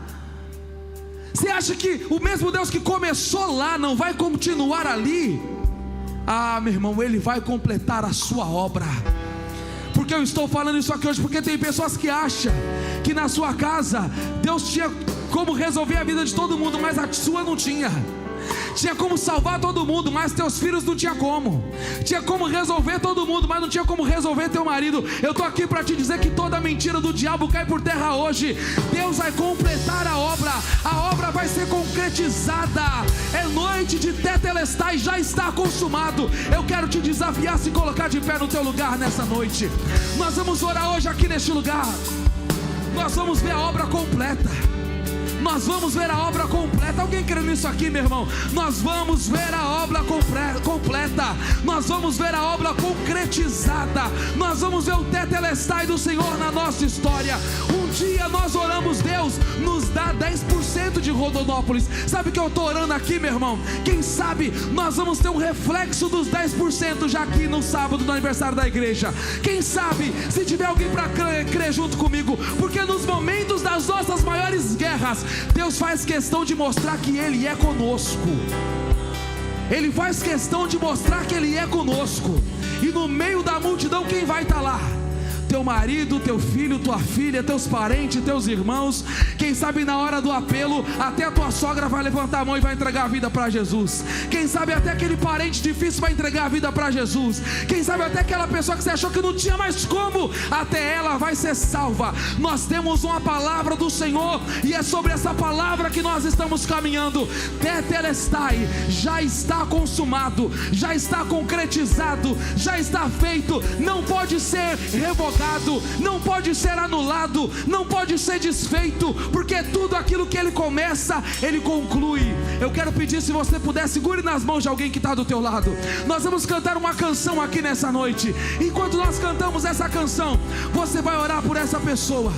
Você acha que o mesmo Deus que começou lá não vai continuar ali? Ah, meu irmão, Ele vai completar a sua obra. Porque eu estou falando isso aqui hoje? Porque tem pessoas que acham que na sua casa Deus tinha como resolver a vida de todo mundo, mas a sua não tinha. Tinha como salvar todo mundo, mas teus filhos não tinha como. Tinha como resolver todo mundo, mas não tinha como resolver teu marido. Eu estou aqui para te dizer que toda mentira do diabo cai por terra hoje. Deus vai completar a obra vai ser concretizada. É noite de Tetelestai, já está consumado. Eu quero te desafiar a se colocar de pé no teu lugar nessa noite. Nós vamos orar hoje aqui neste lugar. Nós vamos ver a obra completa. Nós vamos ver a obra completa. Alguém crê nisso aqui, meu irmão? Nós vamos ver a obra completa. Nós vamos ver a obra concretizada. Nós vamos ver o Tetelestai do Senhor na nossa história. Um dia nós oramos: Deus, nos dá 10% de Rondonópolis. Sabe o que eu estou orando aqui, meu irmão? Quem sabe nós vamos ter um reflexo dos 10% já aqui no sábado do aniversário da igreja. Quem sabe, se tiver alguém para crer junto comigo. Porque nos momentos das nossas maiores guerras, Deus faz questão de mostrar que Ele é conosco. Ele faz questão de mostrar que Ele é conosco. E no meio da multidão, quem vai estar lá? Teu marido, teu filho, tua filha, teus parentes, teus irmãos. Quem sabe na hora do apelo, até a tua sogra vai levantar a mão e vai entregar a vida para Jesus. Quem sabe até aquele parente difícil vai entregar a vida para Jesus. Quem sabe até aquela pessoa que você achou que não tinha mais como, até ela vai ser salva. Nós temos uma palavra do Senhor, e é sobre essa palavra que nós estamos caminhando. Tetelestai, já está consumado, já está concretizado, já está feito. Não pode ser revogado, não pode ser anulado, não pode ser desfeito, porque tudo aquilo que Ele começa, Ele conclui. Eu quero pedir, se você puder, segure nas mãos de alguém que está do teu lado. Nós vamos cantar uma canção aqui nessa noite. Enquanto nós cantamos essa canção, você vai orar por essa pessoa.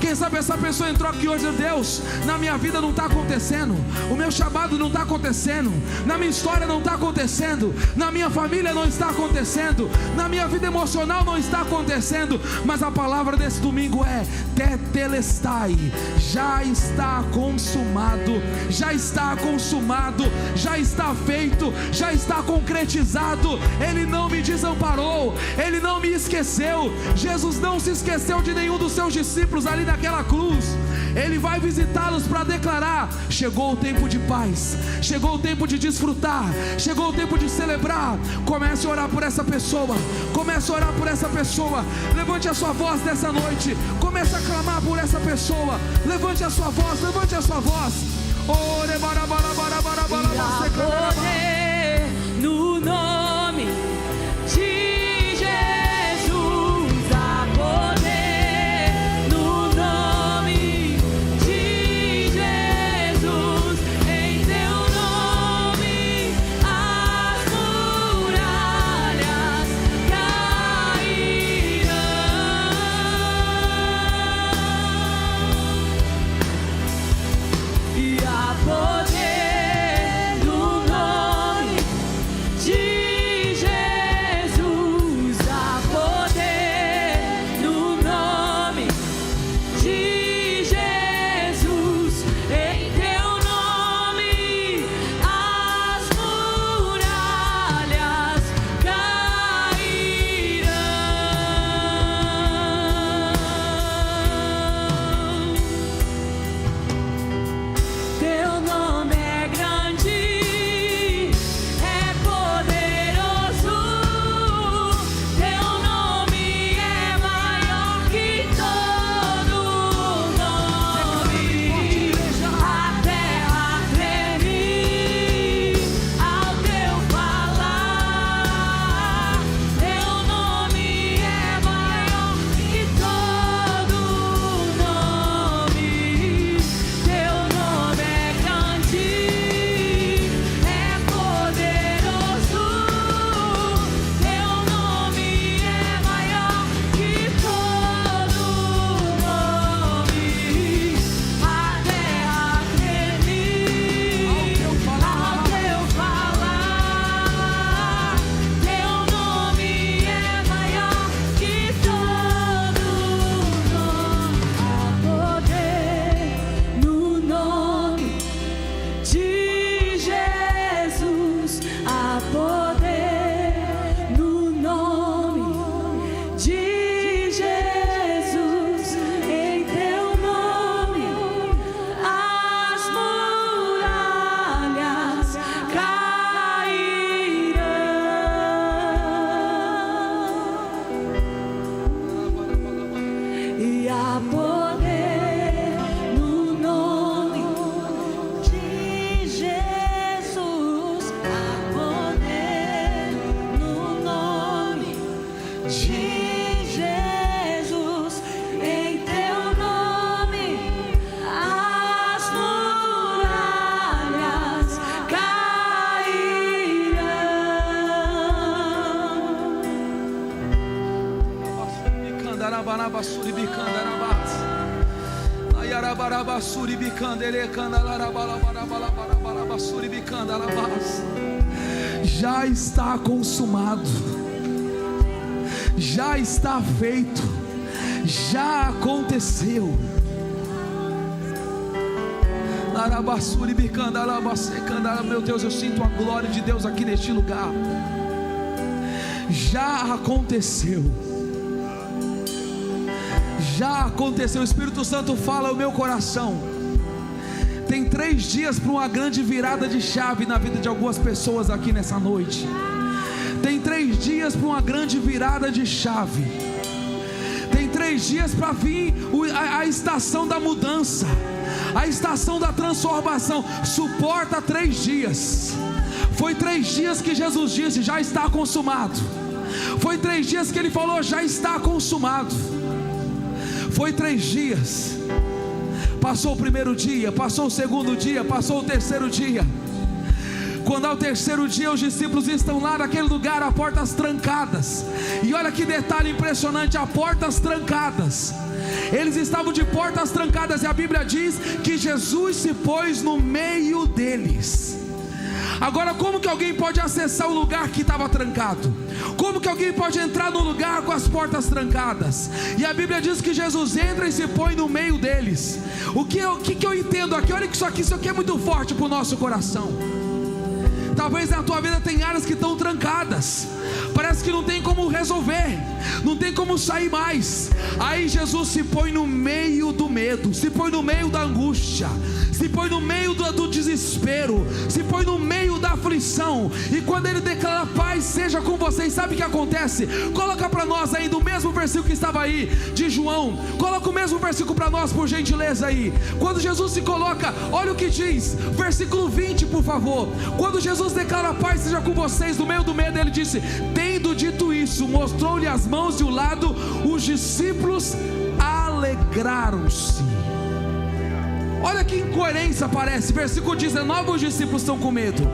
Quem sabe essa pessoa entrou aqui hoje: Deus, na minha vida não está acontecendo, o meu chamado não está acontecendo, na minha história não está acontecendo, na minha família não está acontecendo, na minha vida emocional não está acontecendo. Mas a palavra desse domingo é: Tetelestai, já está consumado, já está consumado, já está feito, já está concretizado. Ele não me desamparou, Ele não me esqueceu. Jesus não se esqueceu de nenhum dos seus discípulos ali naquela cruz. Ele vai visitá-los para declarar: chegou o tempo de paz, chegou o tempo de desfrutar, chegou o tempo de celebrar. Comece a orar por essa pessoa, comece a orar por essa pessoa. Levante a sua voz nessa noite, comece a clamar por essa pessoa. Levante a sua voz, levante a sua voz. E há poder no nome de Jesus, há poder no nome de Jesus, em teu nome há Já está consumado, já está feito, já aconteceu. Meu Deus, eu sinto a glória de Deus aqui neste lugar. Já aconteceu. Já aconteceu. O Espírito Santo fala ao meu coração. Tem 3 dias para uma grande virada de chave na vida de algumas pessoas aqui nessa noite. Tem 3 dias para uma grande virada de chave. Tem 3 dias para vir a estação da mudança, a estação da transformação. Suporta 3 dias. Foi 3 dias que Jesus disse: já está consumado. Foi 3 dias que Ele falou: já está consumado. Foi 3 dias. Passou o primeiro dia, passou o segundo dia, passou o terceiro dia. Quando ao terceiro dia os discípulos estão lá naquele lugar, a portas trancadas. E olha que detalhe impressionante, a portas trancadas. Eles estavam de portas trancadas, e a Bíblia diz que Jesus se pôs no meio deles. Agora, como que alguém pode acessar o lugar que estava trancado? Como que alguém pode entrar no lugar com as portas trancadas? E a Bíblia diz que Jesus entra e se põe no meio deles. O que eu entendo aqui? Olha que isso aqui é muito forte para o nosso coração. Talvez na tua vida tem áreas que estão trancadas. Parece que não tem como resolver, não tem como sair mais. Aí Jesus se põe no meio do medo, se põe no meio da angústia, se põe no meio do desespero, se põe no meio da aflição. E quando Ele declara: paz seja com vocês, sabe o que acontece? Coloca para nós aí do mesmo versículo que estava aí de João. Coloca o mesmo versículo para nós, por gentileza aí. Quando Jesus se coloca, olha o que diz, versículo 20, por favor. Quando Jesus declara: paz seja com vocês, no meio do medo, Ele disse: tendo dito isso, mostrou-lhe as mãos e o lado. Os discípulos alegraram-se. Olha que incoerência parece. Versículo 19, os discípulos estão com medo.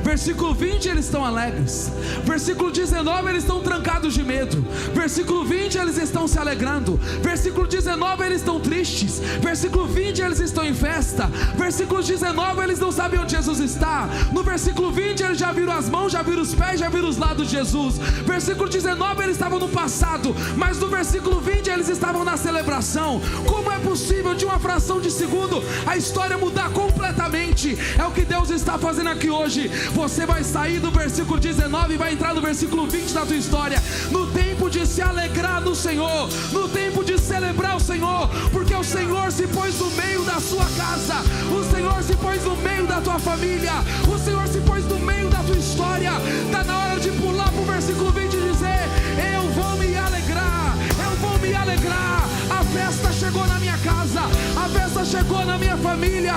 Versículo 20, eles estão alegres. Versículo 19, eles estão trancados de medo. Versículo 20, eles estão se alegrando. Versículo 19, eles estão tristes. Versículo 20, eles estão em festa. Versículo 19, eles não sabem onde Jesus está. No versículo 20, eles já viram as mãos, já viram os pés, já viram os lados de Jesus. Versículo 19, eles estavam no passado, mas no versículo 20, eles estavam na celebração. Como é possível de uma fração de segundo a história mudar completamente? É o que Deus está fazendo aqui hoje. Você vai sair do versículo 19 e vai entrar no versículo 20 da tua história, no tempo de se alegrar no Senhor, no tempo de celebrar o Senhor, porque o Senhor se pôs no meio da sua casa, o Senhor se pôs no meio da tua família, o Senhor se pôs no meio da tua história. Está na hora de pular para o versículo 20 e dizer: eu vou me alegrar, eu vou me alegrar. A festa chegou na minha casa, a festa chegou na minha família.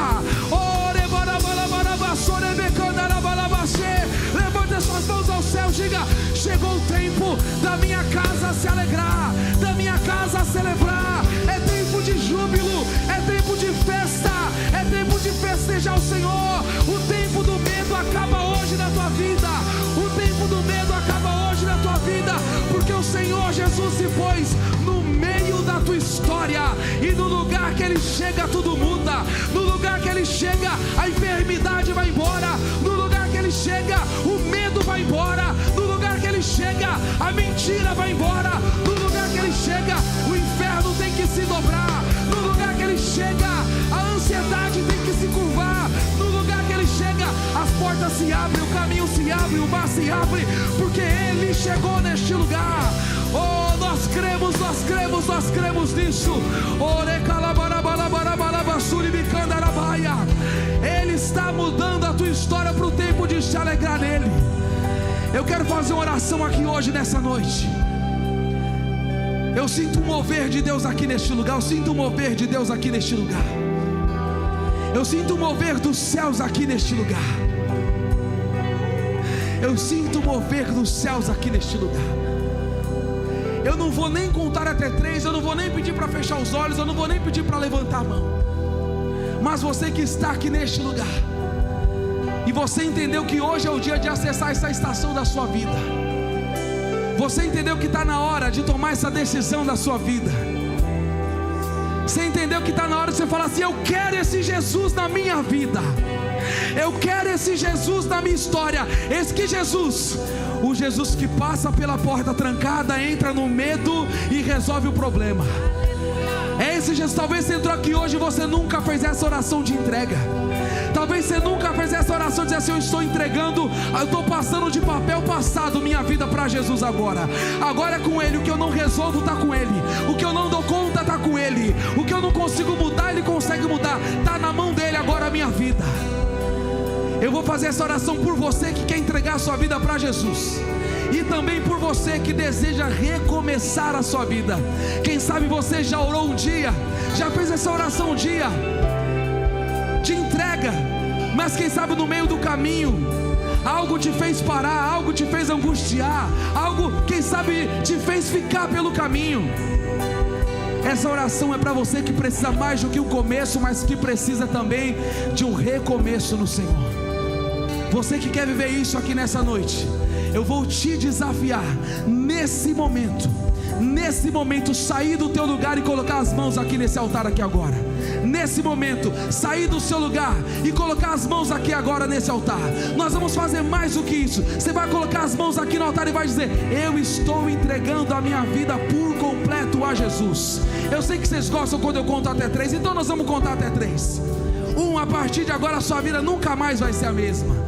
Levante as suas mãos ao céu, diga: chegou o tempo da minha casa se alegrar, da minha casa celebrar. É tempo de júbilo, é tempo de festa, é tempo de festejar o Senhor. O tempo do medo acaba hoje na tua vida, o tempo do medo acaba hoje na tua vida, porque o Senhor Jesus se pôs no meio da tua história, e no lugar que Ele chega tudo muda. No lugar que Ele chega, a enfermidade vai embora. No lugar que Ele chega, o medo vai embora. No lugar que Ele chega, a mentira vai embora. No lugar que Ele chega, o inferno tem que se dobrar. No lugar que Ele chega, a ansiedade tem que se curvar. No lugar que Ele chega, as portas se abrem, o caminho se abre, o mar se abre, porque Ele chegou neste lugar. Oh, nós cremos nisso. Ele está mudando a tua história para o tempo de se alegrar nele. Eu quero fazer uma oração aqui hoje, nessa noite. Eu sinto um mover de Deus aqui neste lugar. Eu sinto um mover de Deus aqui neste lugar. Eu sinto um mover dos céus aqui neste lugar. Eu sinto um mover dos céus aqui neste lugar. Eu não vou nem contar até 3, eu não vou nem pedir para fechar os olhos, eu não vou nem pedir para levantar a mão. Mas você que está aqui neste lugar, e você entendeu que hoje é o dia de acessar essa estação da sua vida, você entendeu que está na hora de tomar essa decisão da sua vida. Você entendeu que está na hora de você falar assim: eu quero esse Jesus na minha vida, eu quero esse Jesus na minha história. Esse que Jesus, o Jesus que passa pela porta trancada, entra no medo e resolve o problema. É esse Jesus. Talvez você entrou aqui hoje e você nunca fez essa oração de entrega. Talvez você nunca fez essa oração de dizer assim: eu estou entregando, eu estou passando de papel passado minha vida para Jesus agora. Agora é com Ele. O que eu não resolvo está com Ele. O que eu não dou conta está com Ele. O que eu não consigo mudar, Ele consegue mudar. Está na mão dEle agora a minha vida. Eu vou fazer essa oração por você que quer entregar a sua vida para Jesus, e também por você que deseja recomeçar a sua vida. Quem sabe você já orou um dia, já fez essa oração um dia de entrega, mas quem sabe no meio do caminho algo te fez parar, algo te fez angustiar, algo, quem sabe, te fez ficar pelo caminho. Essa oração é para você que precisa mais do que um começo, mas que precisa também de um recomeço no Senhor. Você que quer viver isso aqui nessa noite, eu vou te desafiar nesse momento, sair do teu lugar e colocar as mãos aqui nesse altar aqui agora. Nesse momento, sair do seu lugar e colocar as mãos aqui agora nesse altar. Nós vamos fazer mais do que isso. Você vai colocar as mãos aqui no altar e vai dizer: eu estou entregando a minha vida por completo a Jesus. Eu sei que vocês gostam quando eu conto até 3, então nós vamos contar até 3. A partir de agora a sua vida nunca mais vai ser a mesma.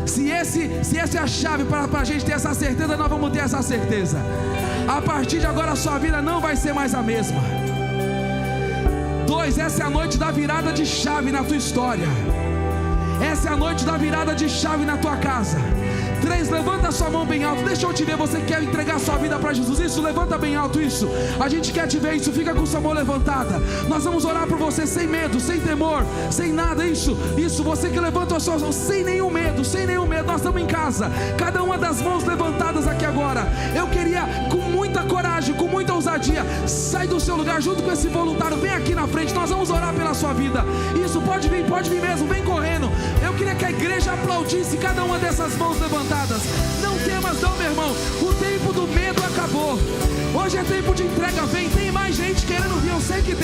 Se essa é a chave para a gente ter essa certeza, nós vamos ter essa certeza. A partir de agora a sua vida não vai ser mais a mesma. 2, essa é a noite da virada de chave na tua história. Essa é a noite da virada de chave na tua casa. 3, levanta a sua mão bem alto. Deixa eu te ver, você quer entregar a sua vida para Jesus? Isso, levanta bem alto isso. A gente quer te ver isso, fica com sua mão levantada. Nós vamos orar por você sem medo, sem temor, sem nada. Isso, você que levanta a sua mão sem nenhum medo. Nós estamos em casa, cada uma das mãos levantadas aqui agora. Eu queria, com muita coragem, com muita ousadia, sai do seu lugar junto com esse voluntário, vem aqui na frente, nós vamos orar pela sua vida. Isso, pode vir mesmo, vem correndo. Eu queria que a igreja aplaudisse cada uma dessas mãos levantadas. Não temas não, meu irmão, o tempo do medo acabou. Hoje é tempo de entrega. Vem, tem mais gente querendo vir, eu sei que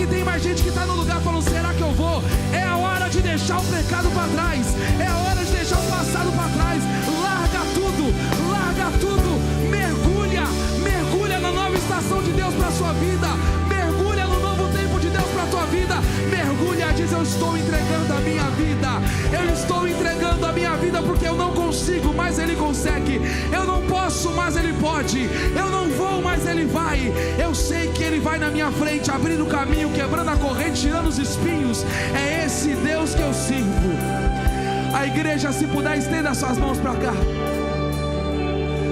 tem mais gente que está no lugar falando: será que eu vou? É a hora de deixar o pecado para trás, é a hora de deixar o passado para trás. Larga tudo, mergulha na nova estação de Deus para a sua vida, mergulha no novo tempo de Deus para a tua vida, mergulha, diz: eu estou entregando a minha vida, eu estou entregando a minha vida, porque eu não consigo, mas Ele consegue, eu não posso, mas Ele pode, eu não vou, mas Ele vai, eu sei que Ele vai na minha frente, abrindo o caminho, quebrando a corrente, tirando os espinhos. É esse Deus que eu sirvo. A igreja, se puder, estenda suas mãos para cá.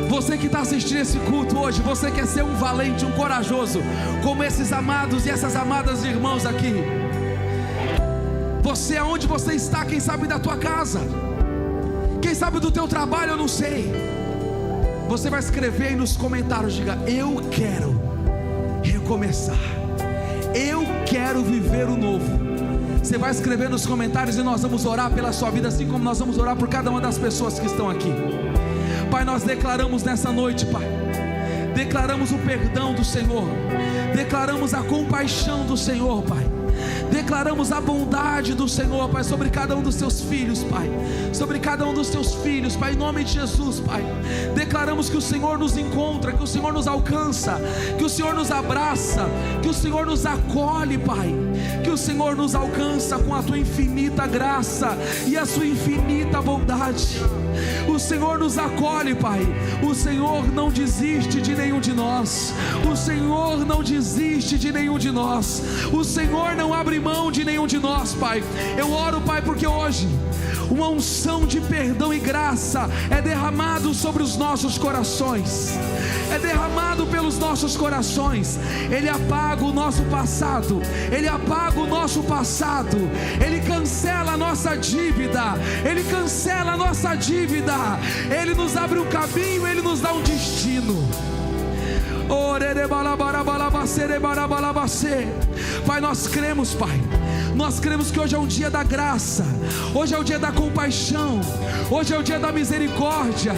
Você que está assistindo esse culto hoje, você quer ser um valente, um corajoso, como esses amados e essas amadas irmãos aqui. Você, aonde você está, quem sabe da tua casa, quem sabe do teu trabalho, eu não sei. Você vai escrever aí nos comentários, diga: eu quero recomeçar, eu quero viver o novo. Você vai escrever nos comentários e nós vamos orar pela sua vida, assim como nós vamos orar por cada uma das pessoas que estão aqui. Pai, nós declaramos nessa noite, Pai, declaramos o perdão do Senhor, declaramos a compaixão do Senhor, Pai, declaramos a bondade do Senhor, Pai, sobre cada um dos seus filhos, Pai, sobre cada um dos teus filhos, Pai, em nome de Jesus, Pai. Declaramos que o Senhor nos encontra, que o Senhor nos alcança, que o Senhor nos abraça, que o Senhor nos acolhe, Pai, que o Senhor nos alcança com a tua infinita graça e a sua infinita bondade. O Senhor nos acolhe, Pai. O Senhor não desiste de nenhum de nós. O Senhor não desiste de nenhum de nós. O Senhor não abre mão de nenhum de nós, Pai. Eu oro, Pai, porque hoje uma unção de perdão e graça é derramado sobre os nossos corações, é derramado pelos nossos corações. Ele apaga o nosso passado, Ele apaga o nosso passado, Ele cancela a nossa dívida, Ele cancela a nossa dívida, Ele nos abre um caminho, Ele nos dá um destino. Pai, nós cremos, Pai, Nós cremos que hoje é um dia da graça, hoje é o dia da compaixão, hoje é o dia da misericórdia.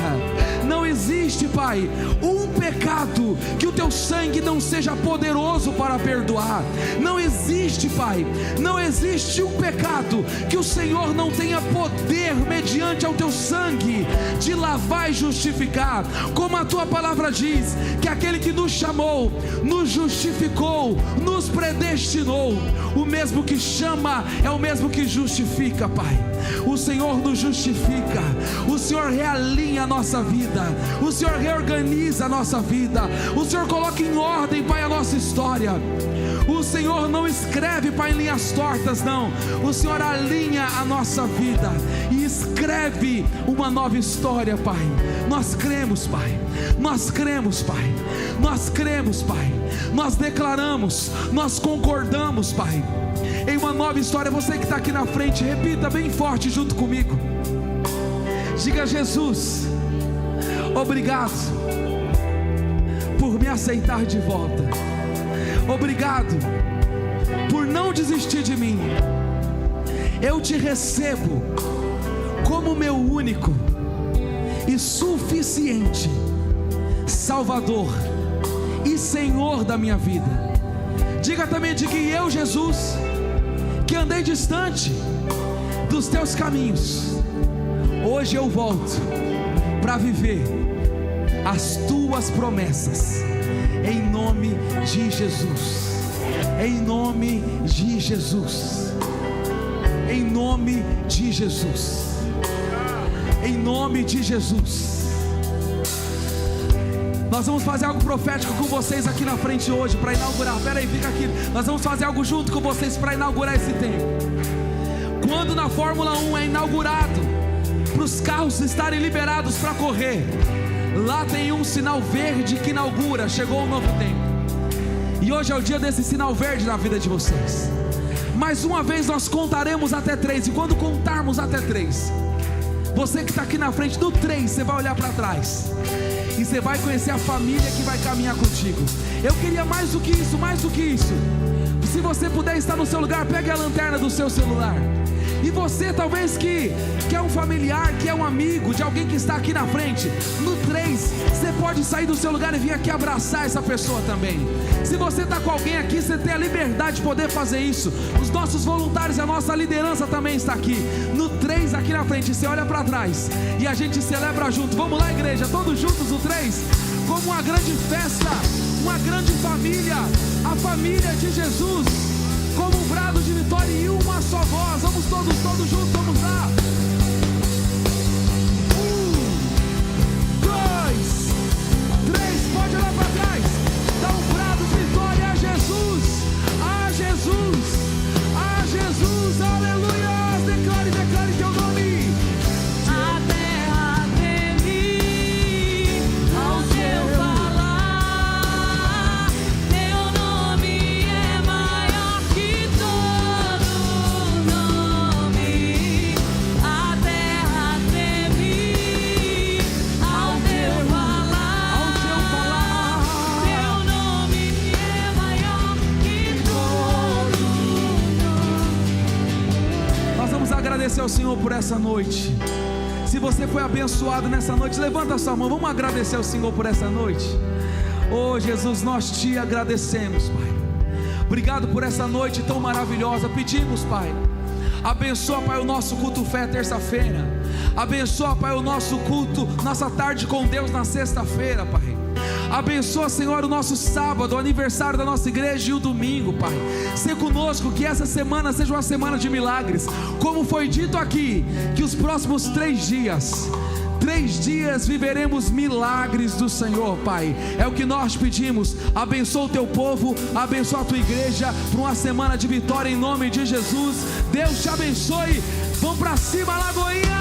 Não existe, Pai, um pecado que o teu sangue não seja poderoso para perdoar. Não existe, Pai, não existe um pecado que o Senhor não tenha poder, mediante ao teu sangue, de lavar e justificar. Como a tua palavra diz, que aquele que nos chamou, nos justificou, nos predestinou. O mesmo que chama é o mesmo que justifica, Pai. O Senhor nos justifica, o Senhor realinha a nossa vida, o Senhor reorganiza a nossa vida, o Senhor coloca em ordem, Pai, a nossa história. O Senhor não escreve, Pai, em linhas tortas, não. O Senhor alinha a nossa vida e escreve uma nova história, Pai. Nós cremos, Pai. Nós cremos, Pai. Nós cremos, Pai. Nós declaramos, nós concordamos, Pai, em uma nova história. Você que está aqui na frente, repita bem forte junto comigo. Diga: Jesus, obrigado por me aceitar de volta. Obrigado por não desistir de mim. Eu te recebo como meu único e suficiente Salvador e Senhor da minha vida. Diga também de que eu, Jesus, que andei distante dos teus caminhos, hoje eu volto para viver as tuas promessas. Em nome de Jesus, em nome de Jesus, em nome de Jesus, em nome de Jesus. Nós vamos fazer algo profético com vocês aqui na frente hoje para inaugurar. Pera aí, fica aqui. Nós vamos fazer algo junto com vocês para inaugurar esse tempo. Quando na Fórmula 1 é inaugurado, para os carros estarem liberados para correr, lá tem um sinal verde que inaugura, chegou um novo tempo. E hoje é o dia desse sinal verde na vida de vocês. Mais uma vez nós contaremos até 3. E quando contarmos até 3, você que está aqui na frente, do 3 você vai olhar para trás e você vai conhecer a família que vai caminhar contigo. Eu queria mais do que isso, mais do que isso. Se você puder estar no seu lugar, pegue a lanterna do seu celular. E você talvez que é um familiar, que é um amigo de alguém que está aqui na frente, no 3, você pode sair do seu lugar e vir aqui abraçar essa pessoa também. Se você está com alguém aqui, você tem a liberdade de poder fazer isso. Os nossos voluntários e a nossa liderança também está aqui. No 3 aqui na frente, você olha para trás e a gente celebra junto. Vamos lá, igreja, todos juntos no 3, como uma grande festa, uma grande família, a família de Jesus, como um brado de vitória e uma só voz. Vamos todos juntos, vamos lá. 1, 2, 3, pode olhar para trás. Dá um brado de vitória a Jesus, a Jesus, a Jesus, aleluia. Declare, declare teu nome. A terra treme ao teu falar, teu nome é maior que todo nome. A terra treme ao teu falar, teu nome é maior que todo nome. Nós vamos agradecer ao Senhor por essa noite. Se você foi abençoado nessa noite, levanta a sua mão. Vamos agradecer ao Senhor por essa noite. Oh Jesus, nós te agradecemos, Pai. Obrigado por essa noite tão maravilhosa. Pedimos, Pai, abençoa, Pai, o nosso culto fé terça-feira. Abençoa, Pai, o nosso culto, nossa tarde com Deus na sexta-feira, Pai. Abençoa, Senhor, o nosso sábado, o aniversário da nossa igreja, e o domingo, Pai. Ser conosco, que essa semana seja uma semana de milagres. Como foi dito aqui, que os próximos 3 dias viveremos milagres do Senhor, Pai. É o que nós pedimos. Abençoa o teu povo, abençoa a tua igreja para uma semana de vitória em nome de Jesus. Deus te abençoe. Vamos para cima, Lagoinha.